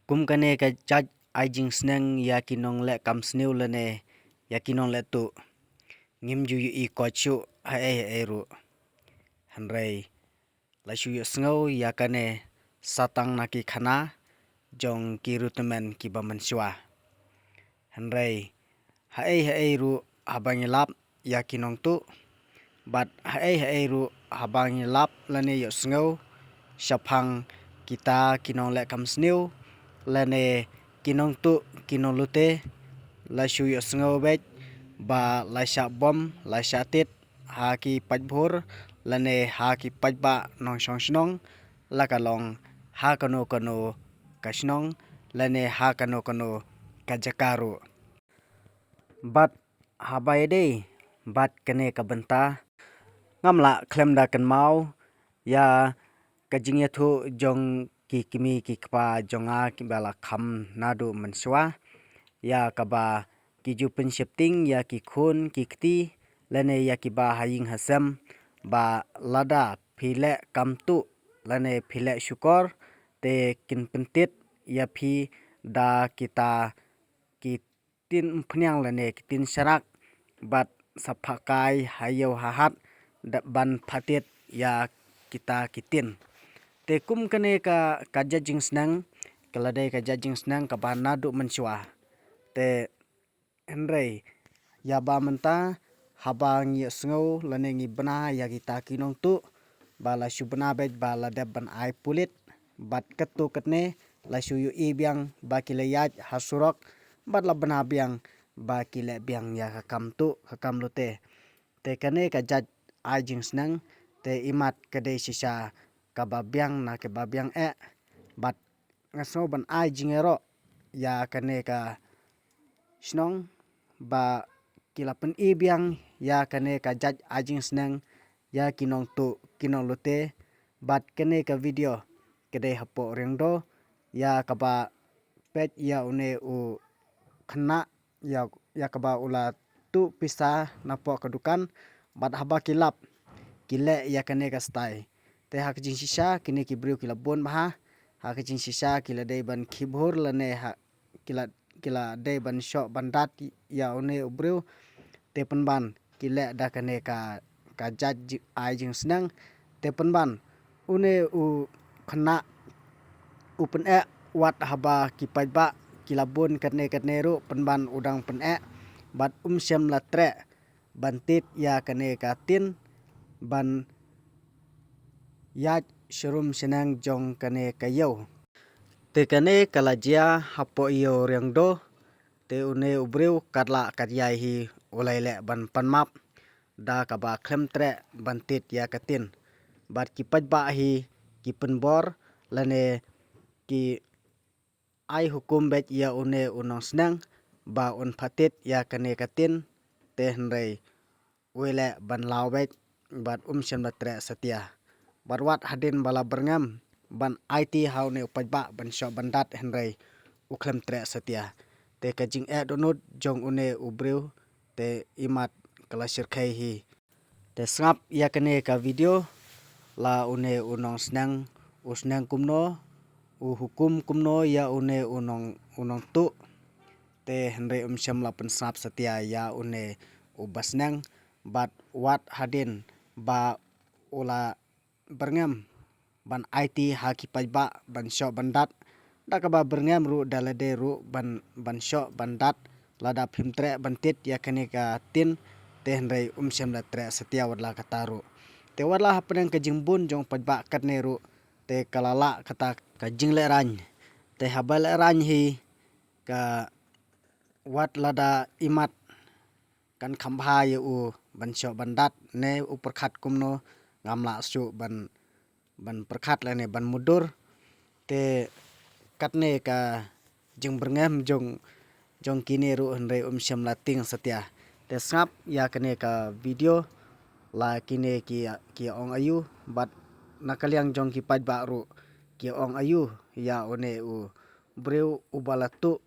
kum kane ka jaj aijing sneng ya kinong le kam sneu lene ya kinong le tu ngim ju i ko chu ha e ru hanrei la shu yu sngo ya kane satang na ki khana jong ki rutemen ki baman shwa hanrei ha e ru habang lap ya kinong tu bat ha e ru habang lap lane yo sngo shaphang kita kinong le kam sneu lane kinong tu kinong lute la shu yo sngo bet ba la sha bom la sha tit ha ki pajbhur lane ha ki pajba nong shong shnong la kalong ha kano kashnong lane ha kano kajakaru bat habai dei bat kane kabenta ngamla klemda kan mau ya kajing ya thu jong ki kimi ki kpa jonga ki bala kham nadu manswa ya kaba ki ju pen shifting ya ki khun ki kti lane ya ki ba haying hasam ba lada phile kamtu lane phile shukor te kin pentit ya phi da kita ki tin phnyang lane ki tin sharak bat saphakai hayo hahat ban phatit ya kita kitin te kum kane ka jajing snang kalade ka jajing snang ka ba nadu manswa te henrei ya ba menta habang ye sngo lane ngi bna ya kita kinong tu bala shubna bet bala deb ban ai pulit bat ketu ketne la shu yu i biang ba kilayat hasurok bat la bna biang ba kile biang ya hakam tu hakam lute te kane ka jaj ajing snang te imat kade sisa kababiang na kebabiang bat ngaso ban ajing ero ya kane ka snong ba kilapen i biang ya kane ka jaj ajing snang ya kinong tu kinong lute bat kane ka video kade hapo rengdo ya kaba pet ya une u khna ya kaba ula tu pisa napo kedukan bat haba kilap kile ya kane ka stai te hak jing sisa kini ki bru kilabon baha hak jing sisa kila dei ban khibhur lane ha kila dei ban sho bandat ya une ubru te penban kile da kane ka jaj ai jing snang te penban une u khna upen wat haba ki pajba kilabon katne ru penban udang pen bat sem latre bantit ya kane ka tin ban yat shurum senang jong kane kayo te kane kalajia hapo iyo rengdo te une ubreu katla katyai hi ulaile ban panmap da kaba klem tre bantit ya katin bat ki pajba hi ki penbor lane ki ai hukum bet ya une unong snang ba un phatit ya kane katin te henrei wele ban law bet bat sem latre setia barwat hadin bala berngam ban IT haune upajba ban sho bandat henrei uklem tre setia te kajing donut jong une ubreu te imat kelasir khai hi te snap ya kane ka video la une unong snang usnang kumno u hukum kumno ya une unong tu te henrei sem la pen snap setia ya une ubasnang bat wat hadin ba ula berngam ban IT haki pajba ban sho bandat da kaba berngam ru dalade ru ban sho bandat lada phimtre bantit ya kane ka tin te henrei sem la tre setia wadla kataru te wadla hapnang ka jingbun jong pajba katne ru te kalala kata ka jingle rany te habal rany hi ka wat lada imat kan khambha ye u ban sho bandat ne uperkhat kumno ngamla su ban perkhat lane ban mudur te katne ka jing berngam jong kini ru henrei sem lating setia te snap ya kane ka video la kine ki ong ayu bat nakaliang jong ki pajba ru ki ong ayu ya one u breu ubalatu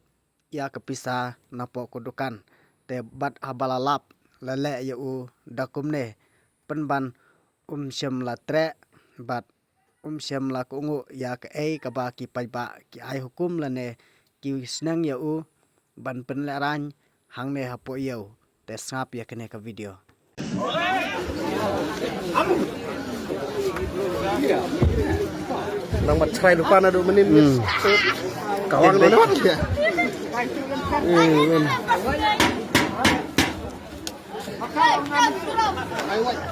ya kepisa napo kudukan te bat habalalap lele ya u dakumne penban sem latre bat syam la ko ngo ya ke ka ba ki pai ba ki ai hukum la ne ki snang ya u ban pen la ran hang ne hapo yo te snap ya kene ka video nang mat chrai lupa na do menin kawang na naman dia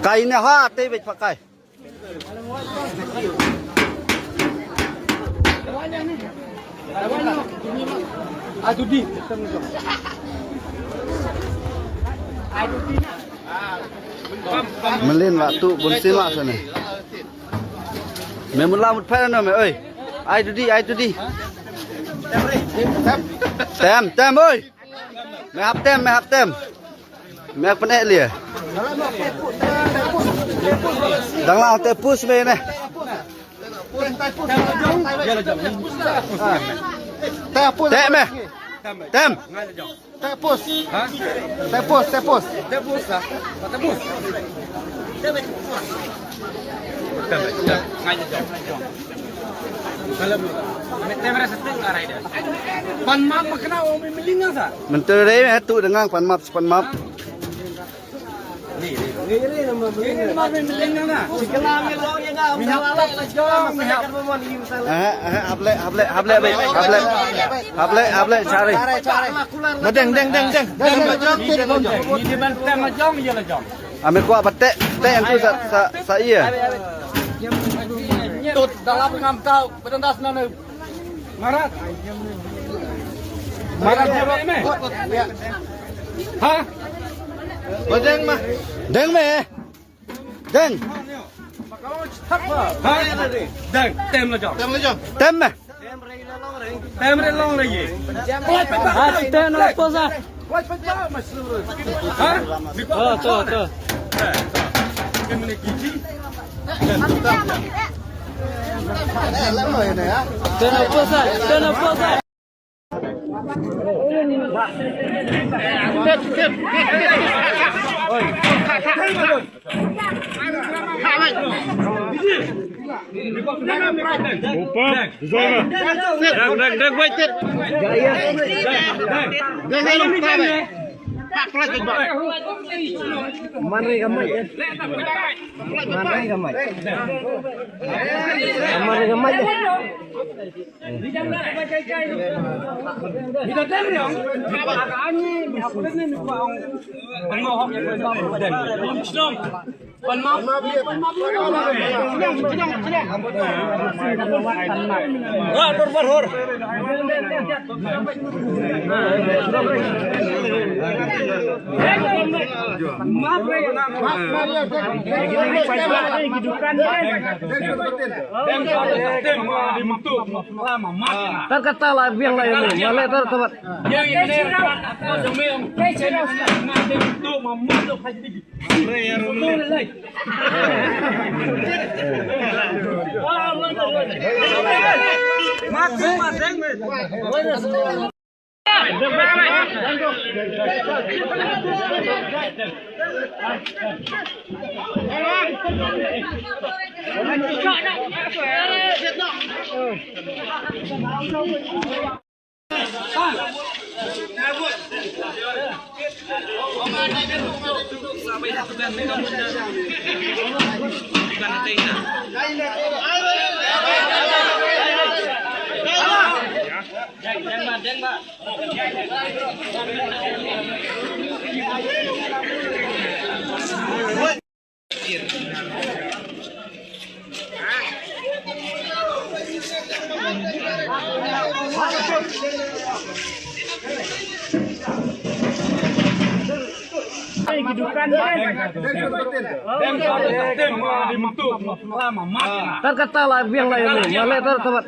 kai ne ha te be pakai aduh di melin waktu bunsin mak sana me mula mut pha no me ơi ai tu đi tem ơi me hap tem me pene lia dang la te pus me ne te me tem tepus pan map makna o milinga sa menteri me tu dengan pan map ini nama milinga na sikelang long yang ga minhalala jong hable cari madeng di ban tem jong ya la jong ame kuat batek yang tu sa iya tut dalam ngam kau pendas nana marat jawab me ha Deng me. Deng. Tem la jong. Tem me. Tem re long re ye. Tem na posa. Ha? To. Kemene kiji. Tem na posa. Terkata lah yang lain ni, malah tertempat. Terkata lah yang lain ni, malah tertempat.